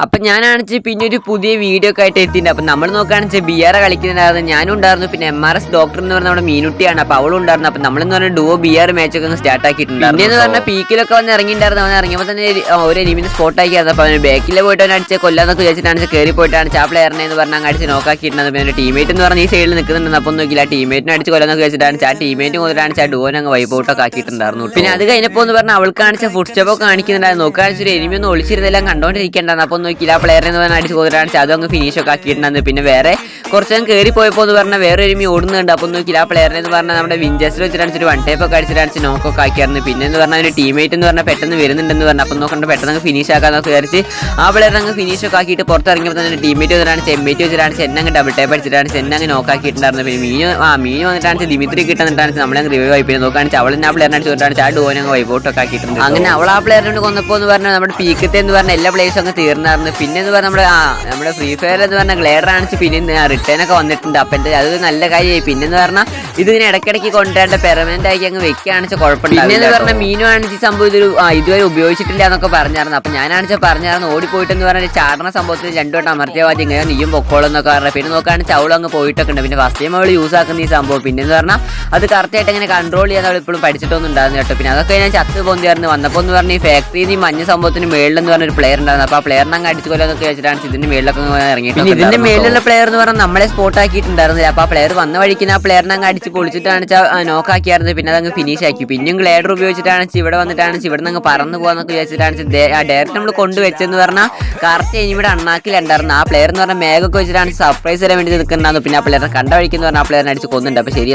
അപ്പം ഞാനാണെന്ന് പിന്നെ ഒരു പുതിയ വീഡിയോ ഒക്കെ ആയിട്ട് എത്തിയിട്ടുണ്ട്. അപ്പം നമ്മൾ നോക്കുകയാണെന്ന് വെച്ചാൽ BR കളിക്കുന്നുണ്ടായിരുന്നു, ഞാനും ഉണ്ടായിരുന്നു. പിന്നെ MRS ഡോക്ടർ എന്ന് പറഞ്ഞാൽ നമ്മുടെ മീനുട്ടിയാണ്, അപ്പോൾ അവളും ഉണ്ടായിരുന്നു. അപ്പം നമ്മളെന്ന് പറഞ്ഞാൽ ഡുവോ BR മാച്ചൊക്കെ ഒന്ന് സ്റ്റാർട്ട് ആക്കിയിട്ടുണ്ട്. പിന്നെയെന്ന് പറഞ്ഞാൽ പീക്കിലൊക്കെ വന്ന് ഇറങ്ങിയിട്ടുണ്ടായിരുന്നു. അവൻ ഇറങ്ങിയപ്പോൾ തന്നെ ഒരു എലിമിനെ സ്പോട്ട് ആക്കിയായിരുന്നു. അപ്പോൾ അവന് ബാക്കിൽ പോയിട്ട് അവൻ അടിച്ച് കൊല്ലാന്നൊക്കെ വിചാരിച്ചിട്ടാണ് കയറി പോയിട്ടാണ് ആ പ്ലെയറിനെ എന്ന് പറഞ്ഞാൽ അങ്ങ് അടിച്ച് നോക്കാക്കിയിട്ടുണ്ടായിരുന്നു. പിന്നെ ടീമേറ്റ് എന്ന് പറഞ്ഞാൽ ഈ സൈഡിൽ നിൽക്കുന്നുണ്ട്. അപ്പോൾ നോക്കിയില്ല, ടീമേറ്റിനെ അടിച്ച് കൊല്ലാന്നൊക്കെ വെച്ചിട്ടാണ് ആ ടീമേറ്റ് കൊണ്ടിട്ടാണ് ആ ഡുവോനെ അങ്ങ് വൈബൗട്ടൊക്കെ ആക്കിയിട്ടുണ്ടായിരുന്നു. പിന്നെ അത് കഴിഞ്ഞപ്പോൾ എന്ന് പറഞ്ഞാൽ അവൾക്ക് കാണിച്ച ഫുഡ് സ്റ്റെപ്പൊക്കെ കാണിക്കുന്നുണ്ടായിരുന്നു. നോക്കുകയാണെന്ന് ഒരു എലിമി ഒന്നും ഒളിച്ചിരുന്നെല്ലാം കണ്ടോണ്ടിരിക്കേണ്ടായിരുന്നു. അപ്പോൾ നോക്കിയില്ല, ആ പ്ലെയറിനെ അടിച്ച് കൊന്നിട്ടാണ് അതങ്ങ് ഫിനിഷ് ഒക്കെ ആക്കിയിട്ടുണ്ടായിരുന്നു. പിന്നെ വേറെ കുറച്ച് നേരം കയറി പോയപ്പോൾ എന്ന് പറഞ്ഞാൽ വേറെ ഒരുമി ഓടുന്നുണ്ട്. അപ്പോൾ നോക്കിയില്ല, ആ പ്ലെയറിനെ എന്ന് പറഞ്ഞാൽ നമ്മുടെ വിഞ്ചേഴ്സിൽ വെച്ചിട്ട് ഒരു 1 ടൈപ്പ് ഒക്കെ അടിച്ചിട്ട് നോക്കൊക്കെ ആക്കിയായിരുന്നു. പിന്നെ എന്ന് പറഞ്ഞാൽ ഒരു ടീമേറ്റ് എന്ന് പറഞ്ഞാൽ പെട്ടെന്ന് വരുന്നുണ്ടെന്ന് പറഞ്ഞു. അപ്പോൾ നോക്കണ്ട പെട്ടെന്ന് ഫിനിഷ് ആക്കാന്നൊക്കെ വിചാരിച്ച് ആ പ്ലെയറിനെ അങ്ങ് ഫിനിഷ് ഒക്കെ ആക്കിയിട്ട് പുറത്തിറങ്ങിയപ്പോൾ തന്നെ ടീമേറ്റ് വന്നിട്ടാണ് ചെമ്മേറ്റ് വെച്ചിട്ടാണ് ചെന്നങ്ങ് ഡബിൾ ടൈപ്പ് അടിച്ചിട്ടാണ് ചെന്നങ്ങ് നോക്കാക്കിയിട്ടുണ്ടായിരുന്നു. പിന്നെ മീന് വന്നിട്ടാണ് ദിമിത്രി കിട്ടുന്നിട്ടാണ് നമ്മളെ റിവ്യൂ ആയി. പിന്നെ നോക്കുകയാണെങ്കിൽ അവൾ ആ പ്ലെയറിനെ അടിച്ചിട്ടാണ് ആ ഡോനെ അങ്ങ് വൈബൗട്ടൊക്കെ ആക്കിയിട്ടുണ്ട്. അങ്ങനെ അവൾ ആ പ്ലെയറിനോട് കൊന്നപ്പോൾ എന്ന് പറഞ്ഞാൽ നമ്മുടെ പീക്കത്തെ എന്ന് പറഞ്ഞാൽ എല്ലാ പ്ലേസും അങ്ങ് തീർന്നായിരുന്നു. പിന്നെ എന്ന് പറഞ്ഞാൽ നമ്മുടെ ഫ്രീ ഫയർ എന്ന് പറഞ്ഞാൽ ഗ്ലേഡർ ആണിച്ച് പിന്നെ റിട്ടേൺ ഒക്കെ വന്നിട്ടുണ്ട്. അപ്പം അതൊരു നല്ല കാര്യമായി. പിന്നെന്ന് പറഞ്ഞാൽ ഇതിങ്ങനെ ഇടയ്ക്കിടയ്ക്ക് കൊണ്ടുവരേണ്ട പെർമനന്റ് ആക്കി അങ്ങ് വെക്കുകയാണെന്ന് കുഴപ്പമില്ല. പിന്നെന്ന് പറഞ്ഞാൽ മീനു ആണിച്ച് സംഭവം ഇതുവരെ ഉപയോഗിച്ചിട്ടില്ല എന്നൊക്കെ പറഞ്ഞായിരുന്നു. അപ്പം ഞാനാണിച്ച് പറഞ്ഞായിരുന്നു ഓടിപ്പോയിട്ടെന്ന് പറഞ്ഞാൽ ചാടണ സംഭവത്തിന് 2 വട്ടം അമർത്തിയ മതി, ഇങ്ങനെ നീയും പൊക്കോളെന്നൊക്കെ പറഞ്ഞാൽ. പിന്നെ നോക്കുകയാണെങ്കിൽ അവൾ അങ്ങ് പോയിട്ടൊക്കെ ഉണ്ട്. പിന്നെ ഫസ്റ്റ് ടൈം അവൾ യൂസ് ആക്കുന്ന ഈ സംഭവം പിന്നെന്ന് പറഞ്ഞാൽ അത് കറക്റ്റായിട്ട് ഇങ്ങനെ കൺട്രോൾ ചെയ്യാൻ അവൾ ഇപ്പോഴും പഠിച്ചിട്ടൊന്നും ഉണ്ടായിരുന്നു കേട്ടോ. പിന്നെ അതൊക്കെ ഞാൻ ചത്ത് പൊന്തിയായിരുന്നു. വന്നപ്പോൾ എന്ന് പറഞ്ഞാൽ ഈ ഫാക്ടറിയിൽ ഈ മഞ്ഞ സംഭവത്തിന് മേളിലെന്ന് പറഞ്ഞൊരു പ്ലെയർ ഉണ്ടായിരുന്നു. അപ്പോൾ ആ പ്ലെയറിനെ അങ്ങ് അടിച്ചു കൊല്ലാന്നൊക്കെ വെച്ചിട്ടാണ് ഇതിന്റെ മേളിലൊക്കെ ഇറങ്ങിയിട്ട്. പിന്നെ ഇതിന്റെ മേളിലുള്ള പ്ലെയർ എന്ന് പറഞ്ഞാൽ നമ്മളെ സ്പോട്ട് ആക്കിയിട്ടുണ്ടായിരുന്നില്ല. അപ്പോൾ ആ പ്ലെയർ വന്ന വഴിക്കുന്ന ആ പ്ലെയറിനെ അങ്ങ് അടിച്ച് പൊളിച്ചിട്ടാണ് നോക്കാക്കിയായിരുന്നു. പിന്നെ അതങ്ങ് ഫിനിഷ് ആക്കി. പിന്നെയും ഗ്ലേഡർ ഉപയോഗിച്ചിട്ടാണ് ഇവിടെ വന്നിട്ടാണ് ഇവിടെ നിന്ന് അങ്ങ് പറന്ന് പോകാന്നൊക്കെ വിചാരിച്ചിട്ടാണ് ഡയറക്റ്റ് നമ്മൾ കൊണ്ടുവച്ചെന്ന് പറഞ്ഞാൽ കറക്റ്റ് ഇവിടെ അണ്ണാക്കിലുണ്ടായിരുന്നു. ആ പ്ലെയർ എന്ന് പറഞ്ഞാൽ മേഘൊക്കെ വെച്ചിട്ടാണ് സർപ്രൈസ് തരാൻ വേണ്ടി നിൽക്കുന്നുണ്ടായിരുന്നു. പിന്നെ ആ പ്ലെയറിനെ കണ്ട വഴിക്കെന്ന് പറഞ്ഞാൽ ആ പ്ലെയറിനെ അടിച്ച് കൊന്നുണ്ട്. അപ്പോൾ ശരി.